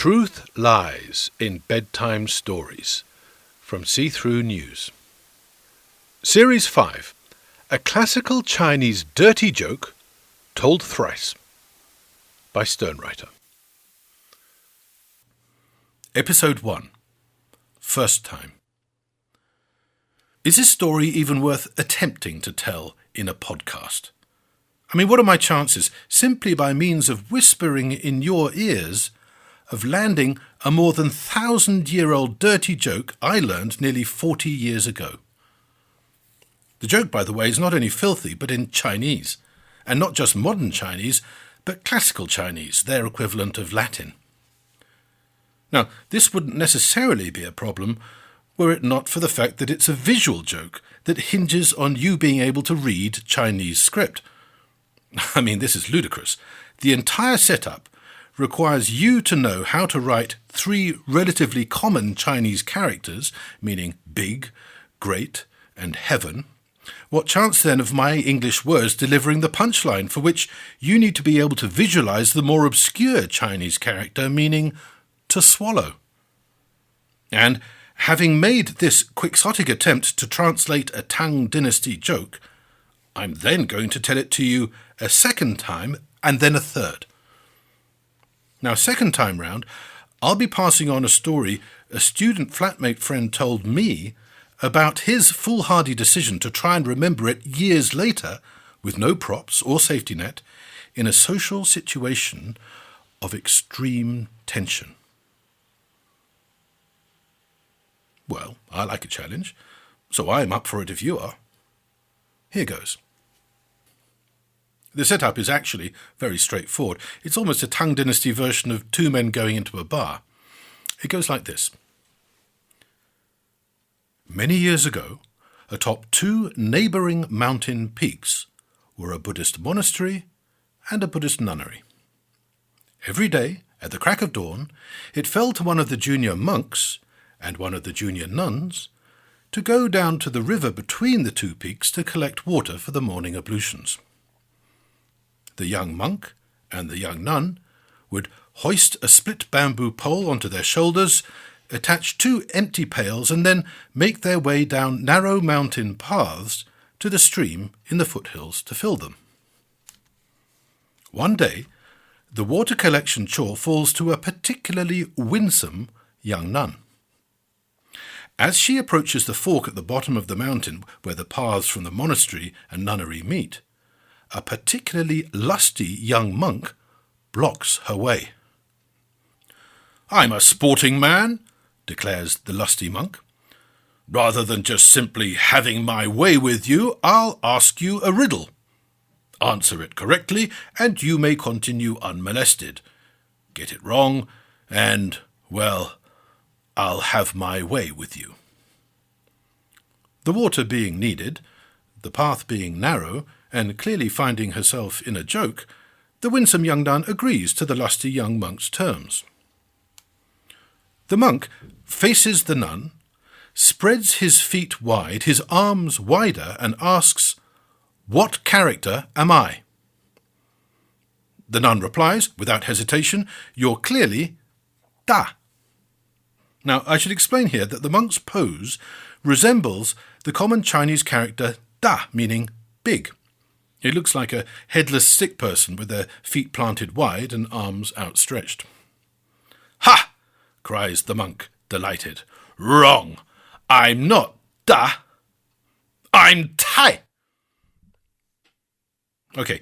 Truth Lies in Bedtime Stories from See-Through News. Series 5. A Classical Chinese Dirty Joke Told Thrice by SternWriter. Episode 1. First Time. Is this story even worth attempting to tell in a podcast? I mean, what are my chances, simply by means of whispering in your ears, of landing a more than 1,000-year-old dirty joke I learned nearly 40 years ago? The joke, by the way, is not only filthy, but in Chinese. And not just modern Chinese, but classical Chinese, their equivalent of Latin. Now, this wouldn't necessarily be a problem were it not for the fact that it's a visual joke that hinges on you being able to read Chinese script. I mean, this is ludicrous. The entire setup requires you to know how to write 3 relatively common Chinese characters, meaning big, great, and heaven. What chance then of my English words delivering the punchline, for which you need to be able to visualize the more obscure Chinese character, meaning to swallow? And having made this quixotic attempt to translate a Tang dynasty joke, I'm then going to tell it to you a second time and then a third. Now, second time round, I'll be passing on a story a student flatmate friend told me about his foolhardy decision to try and remember it years later, with no props or safety net, in a social situation of extreme tension. Well, I like a challenge, so I'm up for it if you are. Here goes. The setup is actually very straightforward. It's almost a Tang Dynasty version of 2 men going into a bar. It goes like this. Many years ago, atop 2 neighbouring mountain peaks were a Buddhist monastery and a Buddhist nunnery. Every day, at the crack of dawn, it fell to one of the junior monks and one of the junior nuns to go down to the river between the 2 peaks to collect water for the morning ablutions. The young monk and the young nun would hoist a split bamboo pole onto their shoulders, attach 2 empty pails, and then make their way down narrow mountain paths to the stream in the foothills to fill them. One day, the water collection chore falls to a particularly winsome young nun. As she approaches the fork at the bottom of the mountain where the paths from the monastery and nunnery meet, a particularly lusty young monk blocks her way. "I'm a sporting man," declares the lusty monk. "Rather than just simply having my way with you, I'll ask you a riddle. Answer it correctly, and you may continue unmolested. Get it wrong, and, well, I'll have my way with you." The water being needed, the path being narrow, and clearly finding herself in a joke, the winsome young nun agrees to the lusty young monk's terms. The monk faces the nun, spreads his feet wide, his arms wider, and asks, "What character am I?" The nun replies, without hesitation, "You're clearly Da." Now, I should explain here that the monk's pose resembles the common Chinese character Da, meaning big. It looks like a headless sick person with their feet planted wide and arms outstretched. "Ha!" cries the monk, delighted. "Wrong! I'm not Da. I'm Tai." Okay,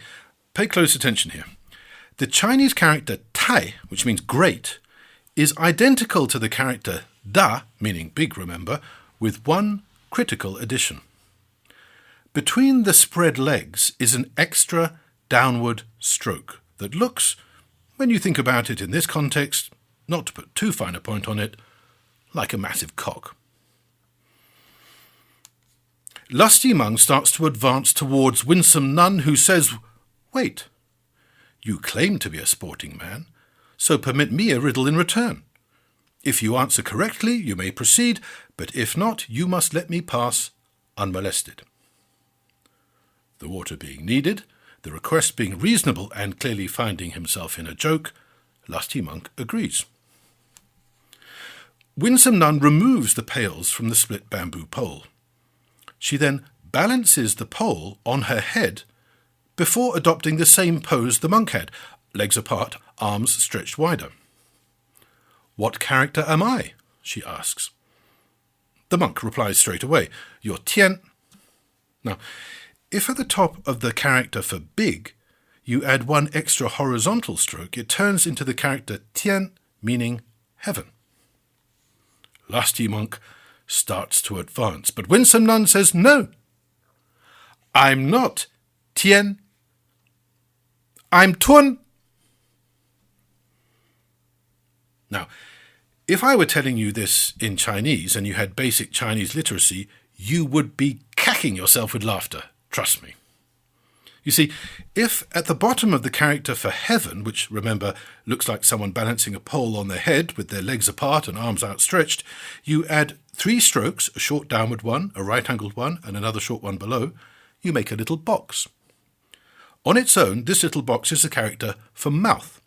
pay close attention here. The Chinese character Tai, which means great, is identical to the character Da, meaning big, remember, with one critical addition. Between the spread legs is an extra downward stroke that looks, when you think about it in this context, not to put too fine a point on it, like a massive cock. Lusty monk starts to advance towards winsome nun, who says, "Wait, you claim to be a sporting man, so permit me a riddle in return. If you answer correctly, you may proceed, but if not, you must let me pass unmolested." The water being needed, the request being reasonable and clearly finding himself in a joke, Lusty Monk agrees. Winsome Nun removes the pails from the split bamboo pole. She then balances the pole on her head before adopting the same pose the monk had, legs apart, arms stretched wider. "What character am I?" she asks. The monk replies straight away, "You're Tian." Now, if at the top of the character for big you add one extra horizontal stroke, it turns into the character Tian, meaning heaven. Lusty monk starts to advance, but Winsome Nun says, "No, I'm not Tian. I'm Tun." Now, if I were telling you this in Chinese and you had basic Chinese literacy, you would be cacking yourself with laughter. Trust me. You see, if at the bottom of the character for heaven, which, remember, looks like someone balancing a pole on their head with their legs apart and arms outstretched, you add 3 strokes, a short downward one, a right-angled one, and another short one below, you make a little box. On its own, this little box is the character for mouth.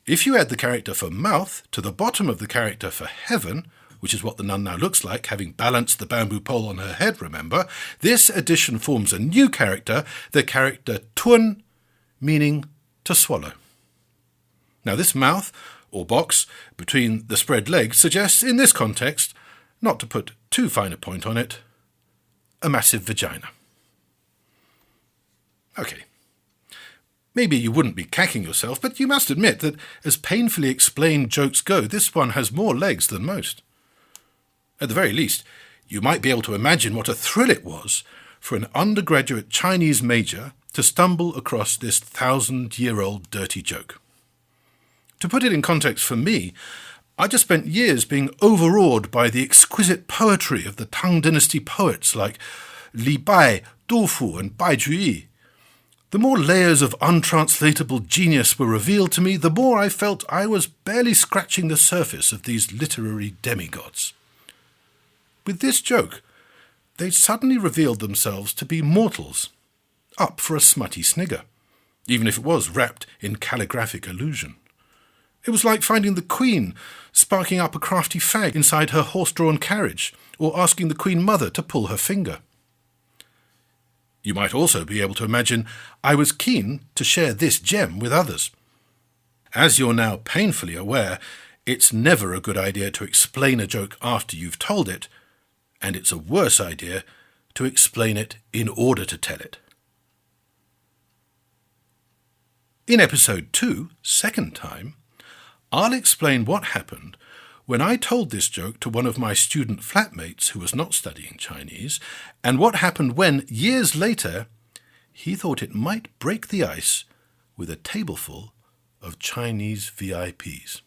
If you add the character for mouth to the bottom of the character for heaven, which is what the nun now looks like, having balanced the bamboo pole on her head, remember, this addition forms a new character, the character Tun, meaning to swallow. Now this mouth, or box, between the spread legs suggests, in this context, not to put too fine a point on it, a massive vagina. Okay. Maybe you wouldn't be cacking yourself, but you must admit that as painfully explained jokes go, this one has more legs than most. At the very least, you might be able to imagine what a thrill it was for an undergraduate Chinese major to stumble across this 1,000-year-old dirty joke. To put it in context for me, I just spent years being overawed by the exquisite poetry of the Tang dynasty poets like Li Bai, Du Fu, and Bai Juyi. The more layers of untranslatable genius were revealed to me, the more I felt I was barely scratching the surface of these literary demigods. With this joke, they suddenly revealed themselves to be mortals, up for a smutty snigger, even if it was wrapped in calligraphic allusion. It was like finding the Queen sparking up a crafty fag inside her horse-drawn carriage, or asking the Queen Mother to pull her finger. You might also be able to imagine I was keen to share this gem with others. As you're now painfully aware, it's never a good idea to explain a joke after you've told it, and it's a worse idea to explain it in order to tell it. In episode 2, second time, I'll explain what happened when I told this joke to one of my student flatmates who was not studying Chinese, and what happened when, years later, he thought it might break the ice with a tableful of Chinese VIPs.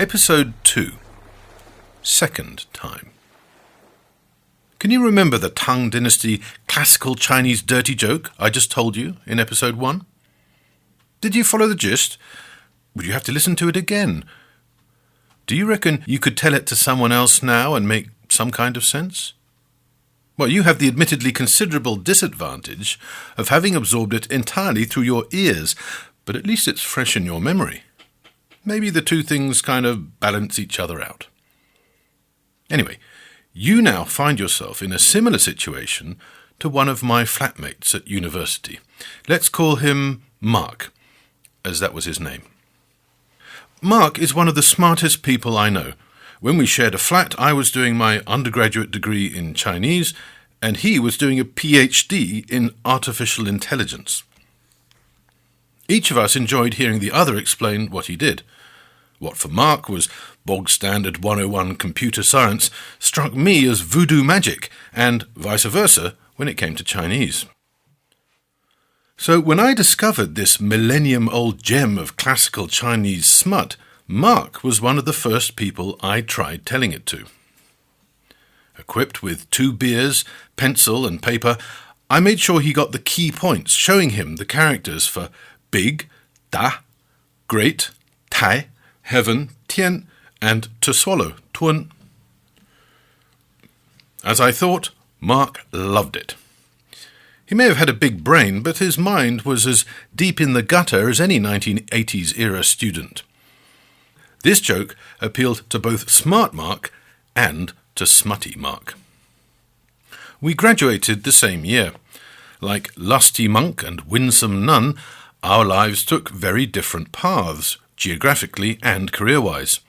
Episode 2, second time. Can you remember the Tang dynasty classical Chinese dirty joke I just told you in episode 1? Did you follow the gist? Would you have to listen to it again? Do you reckon you could tell it to someone else now and make some kind of sense? Well, you have the admittedly considerable disadvantage of having absorbed it entirely through your ears, but at least it's fresh in your memory. Maybe the two things kind of balance each other out. Anyway, you now find yourself in a similar situation to one of my flatmates at university. Let's call him Mark, as that was his name. Mark is one of the smartest people I know. When we shared a flat, I was doing my undergraduate degree in Chinese, and he was doing a PhD in artificial intelligence. Each of us enjoyed hearing the other explain what he did. What for Mark was bog-standard 101 computer science struck me as voodoo magic, and vice versa when it came to Chinese. So when I discovered this millennium-old gem of classical Chinese smut, Mark was one of the first people I tried telling it to. Equipped with 2 beers, pencil and paper, I made sure he got the key points, showing him the characters for big, da, great, tai, heaven, Tian, and to swallow, Tuan. As I thought, Mark loved it. He may have had a big brain, but his mind was as deep in the gutter as any 1980s-era student. This joke appealed to both smart Mark and to smutty Mark. We graduated the same year. Like lusty monk and winsome nun, our lives took very different paths, geographically and career-wise.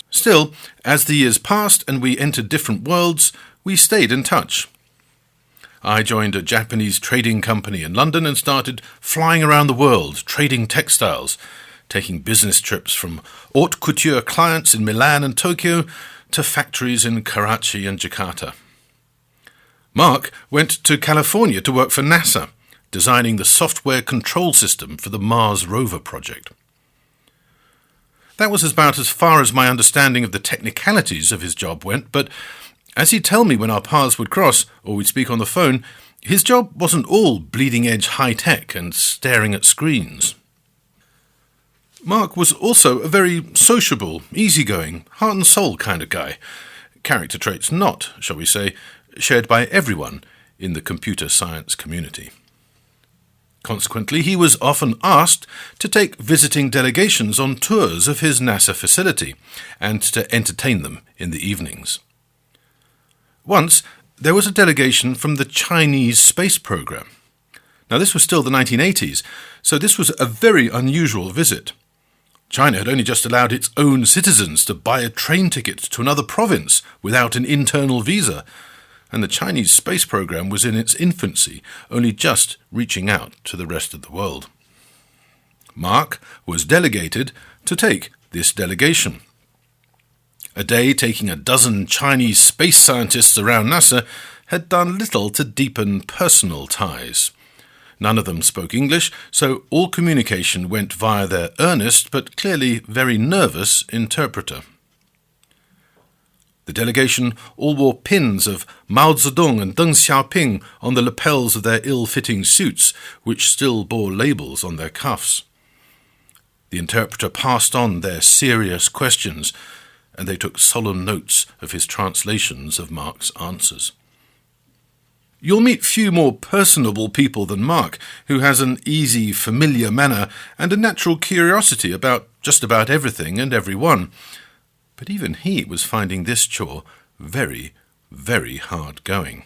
Still, as the years passed and we entered different worlds, we stayed in touch. I joined a Japanese trading company in London and started flying around the world, trading textiles, taking business trips from haute couture clients in Milan and Tokyo to factories in Karachi and Jakarta. Mark went to California to work for NASA, designing the software control system for the Mars rover project. That was about as far as my understanding of the technicalities of his job went, but as he'd tell me when our paths would cross, or we'd speak on the phone, his job wasn't all bleeding-edge high-tech and staring at screens. Mark was also a very sociable, easygoing, heart-and-soul kind of guy. Character traits not, shall we say, shared by everyone in the computer science community. Consequently, he was often asked to take visiting delegations on tours of his NASA facility and to entertain them in the evenings. Once, there was a delegation from the Chinese space program. Now, this was still the 1980s, so this was a very unusual visit. China had only just allowed its own citizens to buy a train ticket to another province without an internal visa, and the Chinese space program was in its infancy, only just reaching out to the rest of the world. Mark was delegated to take this delegation. A day taking a dozen Chinese space scientists around NASA had done little to deepen personal ties. None of them spoke English, so all communication went via their earnest but clearly very nervous interpreter. The delegation all wore pins of Mao Zedong and Deng Xiaoping on the lapels of their ill-fitting suits, which still bore labels on their cuffs. The interpreter passed on their serious questions, and they took solemn notes of his translations of Mark's answers. You'll meet few more personable people than Mark, who has an easy, familiar manner and a natural curiosity about just about everything and everyone. But even he was finding this chore very, very hard going.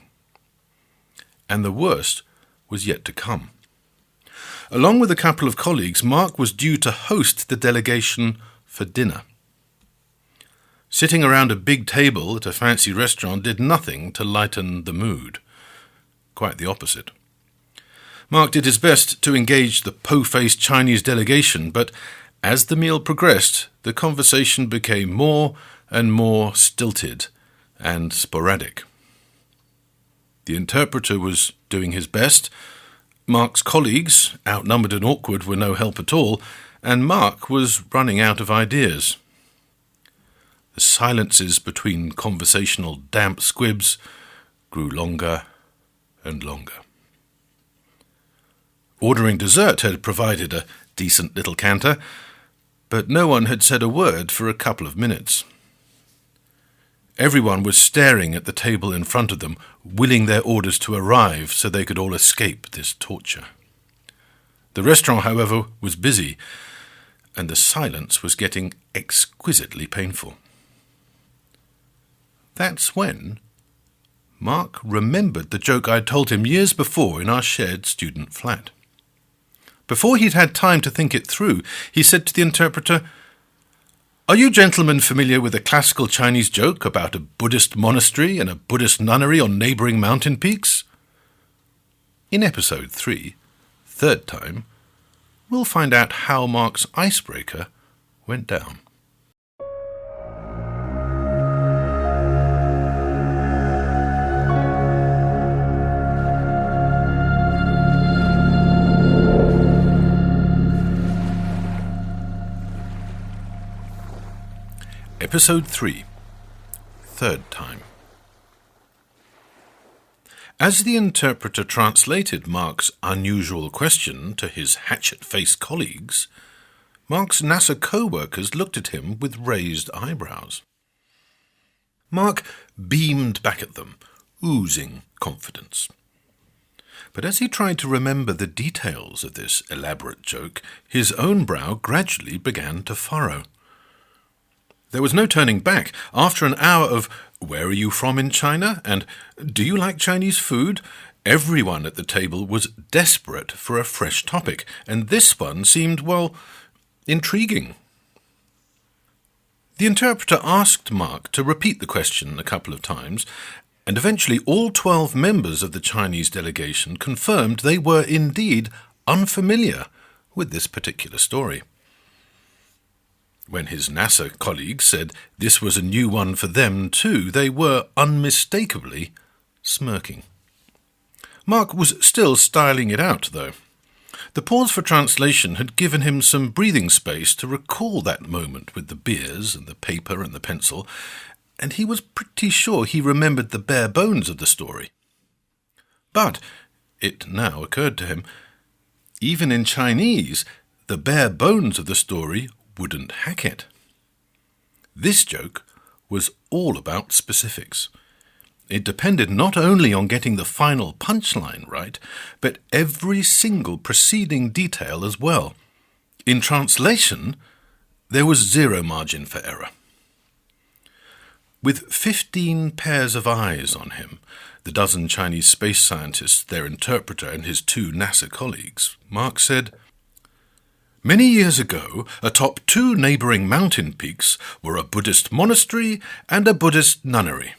And the worst was yet to come. Along with a couple of colleagues, Mark was due to host the delegation for dinner. Sitting around a big table at a fancy restaurant did nothing to lighten the mood. Quite the opposite. Mark did his best to engage the po-faced Chinese delegation, but as the meal progressed, the conversation became more and more stilted and sporadic. The interpreter was doing his best. Mark's colleagues, outnumbered and awkward, were no help at all, and Mark was running out of ideas. The silences between conversational damp squibs grew longer and longer. Ordering dessert had provided a decent little canter, but no one had said a word for a couple of minutes. Everyone was staring at the table in front of them, willing their orders to arrive so they could all escape this torture. The restaurant, however, was busy, and the silence was getting exquisitely painful. That's when Mark remembered the joke I'd told him years before in our shared student flat. Before he'd had time to think it through, he said to the interpreter, "Are you gentlemen familiar with a classical Chinese joke about a Buddhist monastery and a Buddhist nunnery on neighbouring mountain peaks?" In episode 3, third time, we'll find out how Mark's icebreaker went down. Episode 3, third time. As the interpreter translated Mark's unusual question to his hatchet-faced colleagues, Mark's NASA co-workers looked at him with raised eyebrows. Mark beamed back at them, oozing confidence. But as he tried to remember the details of this elaborate joke, his own brow gradually began to furrow. There was no turning back. After an hour of, "Where are you from in China?" and "Do you like Chinese food?" everyone at the table was desperate for a fresh topic, and this one seemed, well, intriguing. The interpreter asked Mark to repeat the question a couple of times, and eventually all 12 members of the Chinese delegation confirmed they were indeed unfamiliar with this particular story. When his NASA colleagues said this was a new one for them too, they were unmistakably smirking. Mark was still styling it out, though. The pause for translation had given him some breathing space to recall that moment with the beers and the paper and the pencil, and he was pretty sure he remembered the bare bones of the story. But it now occurred to him, even in Chinese, the bare bones of the story wouldn't hack it. This joke was all about specifics. It depended not only on getting the final punchline right, but every single preceding detail as well. In translation, there was zero margin for error. With 15 pairs of eyes on him, the dozen Chinese space scientists, their interpreter, and his 2 NASA colleagues, Mark said, "Many years ago, atop 2 neighbouring mountain peaks were a Buddhist monastery and a Buddhist nunnery."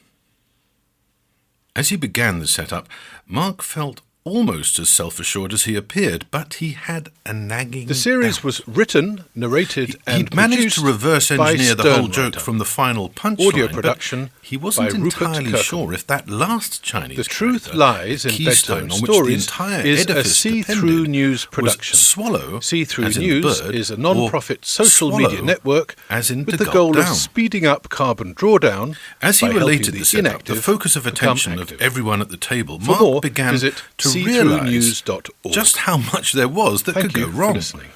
As he began the setup, Mark felt almost as self-assured as he appeared, but he had a nagging The series doubt. was written, narrated, and He'd managed produced to reverse engineer the by whole joke SternWriter. from the final punchline, Audio production but he wasn't by Rupert, entirely Kirkham. sure if that last Chinese The truth character, lies the in keystone bedtime on which stories the entire is a edifice see-through depended, news was production. swallow, See-Through as in News bird, is a or non-profit social swallow, media network as in with to the gulp goal of down. speeding up carbon drawdown As he by related helping the setup, the inactive focus of become attention of active. everyone at the table, For Mark more, began visit to realise see-through-news.org. just how much there was that Thank could you go for wrong. listening.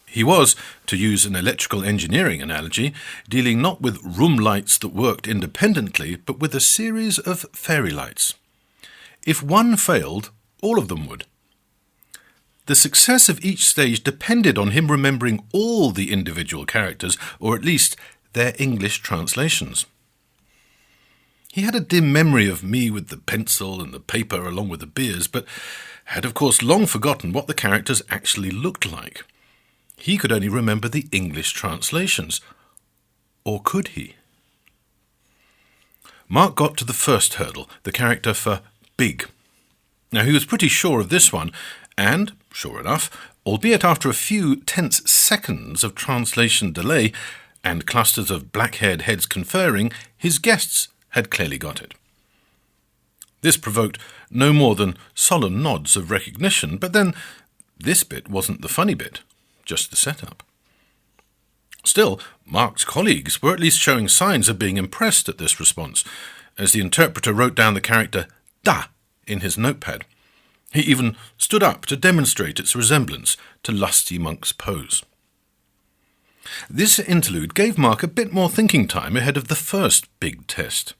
He was, to use an electrical engineering analogy, dealing not with room lights that worked independently, but with a series of fairy lights. If one failed, all of them would. The success of each stage depended on him remembering all the individual characters, or at least their English translations. He had a dim memory of me with the pencil and the paper along with the beers, but had of course long forgotten what the characters actually looked like. He could only remember the English translations. Or could he? Mark got to the first hurdle, the character for big. Now he was pretty sure of this one, and, sure enough, albeit after a few tense seconds of translation delay and clusters of black-haired heads conferring, his guests had clearly got it. This provoked no more than solemn nods of recognition, but then this bit wasn't the funny bit, just the setup. Still, Mark's colleagues were at least showing signs of being impressed at this response, as the interpreter wrote down the character da in his notepad. He even stood up to demonstrate its resemblance to Lusty Monk's pose. This interlude gave Mark a bit more thinking time ahead of the first big test.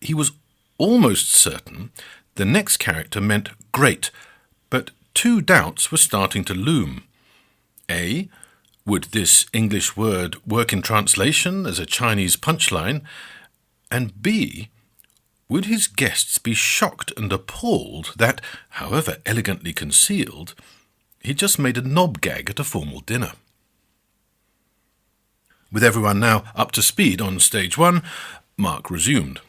He was almost certain the next character meant great, but 2 doubts were starting to loom. A, would this English word work in translation as a Chinese punchline? And B, would his guests be shocked and appalled that, however elegantly concealed, he just made a knob gag at a formal dinner? With everyone now up to speed on stage 1, Mark resumed.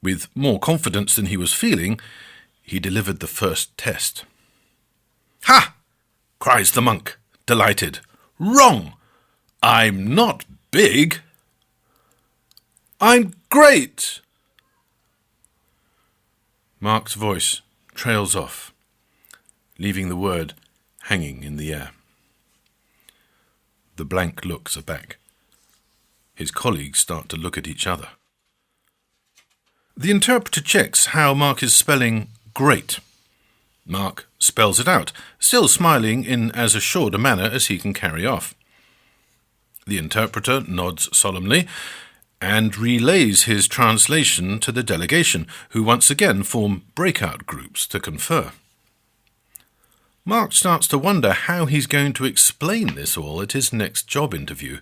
With more confidence than he was feeling, he delivered the first test. "Ha!" cries the monk, delighted. "Wrong! I'm not big. I'm great!" Mark's voice trails off, leaving the word hanging in the air. The blank looks are back. His colleagues start to look at each other. The interpreter checks how Mark is spelling great. Mark spells it out, still smiling in as assured a manner as he can carry off. The interpreter nods solemnly and relays his translation to the delegation, who once again form breakout groups to confer. Mark starts to wonder how he's going to explain this all at his next job interview,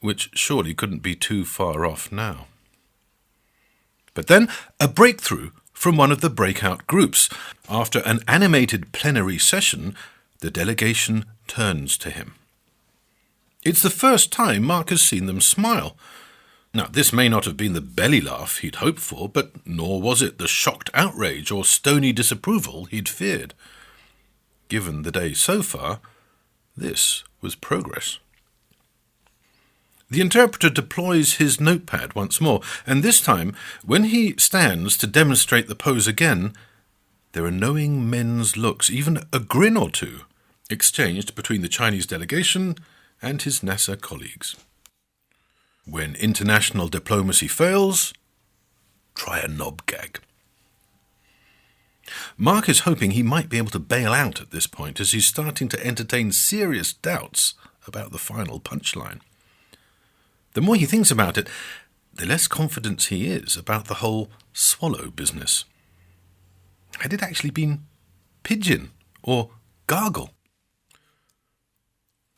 which surely couldn't be too far off now. But then a breakthrough from one of the breakout groups. After an animated plenary session, the delegation turns to him. It's the first time Mark has seen them smile. Now, this may not have been the belly laugh he'd hoped for, but nor was it the shocked outrage or stony disapproval he'd feared. Given the day so far, this was progress. The interpreter deploys his notepad once more, and this time, when he stands to demonstrate the pose again, there are knowing men's looks, even a grin or two, exchanged between the Chinese delegation and his NASA colleagues. When international diplomacy fails, try a knob gag. Mark is hoping he might be able to bail out at this point, as he's starting to entertain serious doubts about the final punchline. The more he thinks about it, the less confident he is about the whole swallow business. Had it actually been pigeon or gargle?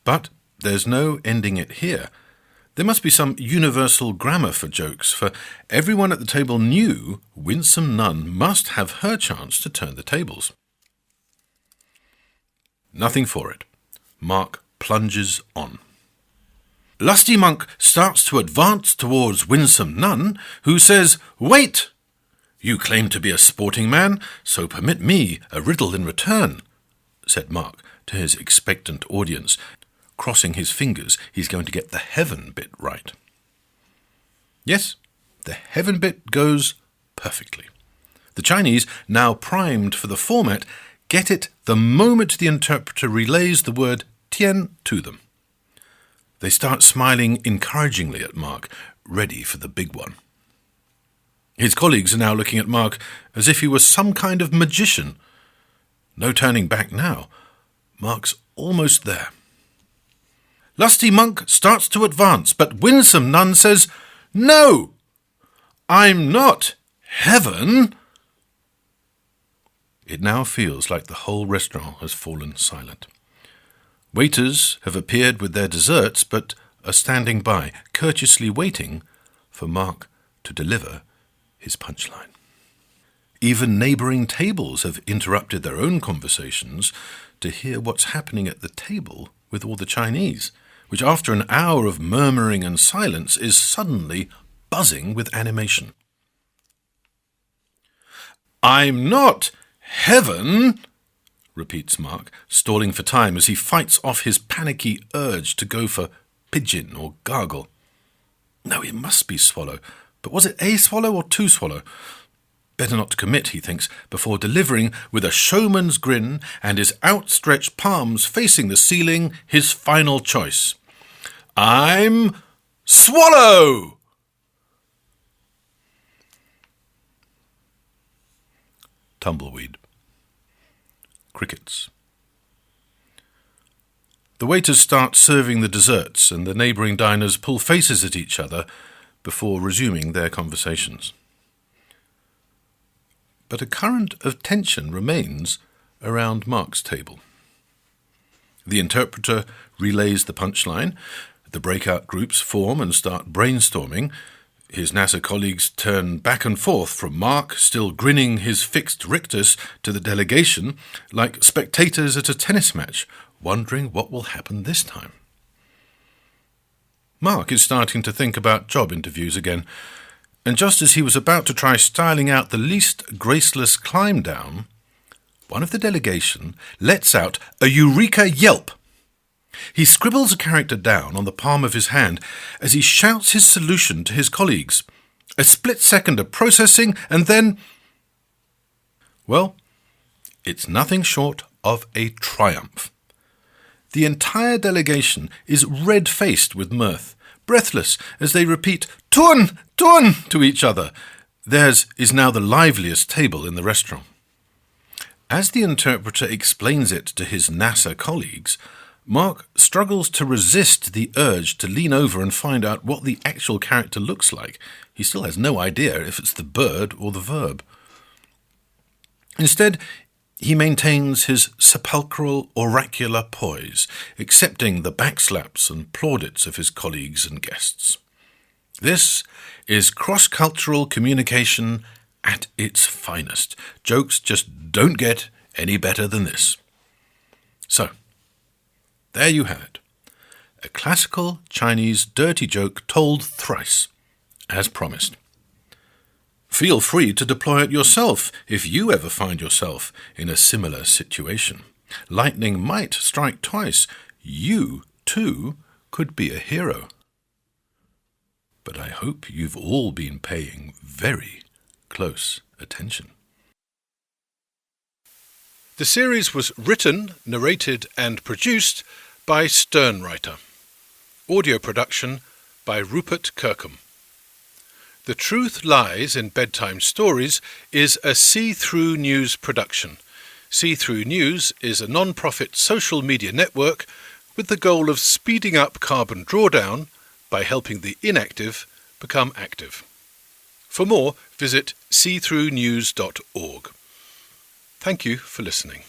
But there's no ending it here. There must be some universal grammar for jokes, for everyone at the table knew Winsome Nunn must have her chance to turn the tables. Nothing for it. Mark plunges on. Lusty Monk starts to advance towards Winsome Nunn, who says, "Wait! You claim to be a sporting man, so permit me a riddle in return," said Mark to his expectant audience. Crossing his fingers, he's going to get the heaven bit right. Yes, the heaven bit goes perfectly. The Chinese, now primed for the format, get it the moment the interpreter relays the word tian to them. They start smiling encouragingly at Mark, ready for the big one. His colleagues are now looking at Mark as if he was some kind of magician. No turning back now. Mark's almost there. Lusty Monk starts to advance, but Winsome Nunn says, "No! I'm not heaven!" It now feels like the whole restaurant has fallen silent. Waiters have appeared with their desserts, but are standing by, courteously waiting for Mark to deliver his punchline. Even neighbouring tables have interrupted their own conversations to hear what's happening at the table with all the Chinese, which after an hour of murmuring and silence is suddenly buzzing with animation. "I'm not heaven," repeats Mark, stalling for time as he fights off his panicky urge to go for pigeon or gargle. No, it must be swallow. But was it a swallow or two swallow? Better not to commit, he thinks, before delivering, with a showman's grin and his outstretched palms facing the ceiling, his final choice. "I'm swallow!" Tumbleweed. Crickets. The waiters start serving the desserts, and the neighbouring diners pull faces at each other before resuming their conversations. But a current of tension remains around Mark's table. The interpreter relays the punchline, the breakout groups form and start brainstorming. His NASA colleagues turn back and forth from Mark, still grinning his fixed rictus, to the delegation, like spectators at a tennis match, wondering what will happen this time. Mark is starting to think about job interviews again, and just as he was about to try styling out the least graceless climb down, one of the delegation lets out a eureka yelp. He scribbles a character down on the palm of his hand as he shouts his solution to his colleagues. A split second of processing, and then... well, it's nothing short of a triumph. The entire delegation is red-faced with mirth, breathless as they repeat "Turn! Turn!" to each other. Theirs is now the liveliest table in the restaurant. As the interpreter explains it to his NASA colleagues, Mark struggles to resist the urge to lean over and find out what the actual character looks like. He still has no idea if it's the bird or the verb. Instead, he maintains his sepulchral, oracular poise, accepting the backslaps and plaudits of his colleagues and guests. This is cross-cultural communication at its finest. Jokes just don't get any better than this. So, there you have it. A classical Chinese dirty joke told thrice, as promised. Feel free to deploy it yourself if you ever find yourself in a similar situation. Lightning might strike twice. You, too, could be a hero. But I hope you've all been paying very close attention. The series was written, narrated and produced by SternWriter. Audio production by Rupert Kirkham. The Truth Lies in Bedtime Stories is a See-Through News production. See-Through News is a non-profit social media network with the goal of speeding up carbon drawdown by helping the inactive become active. For more, visit seethroughnews.org. Thank you for listening.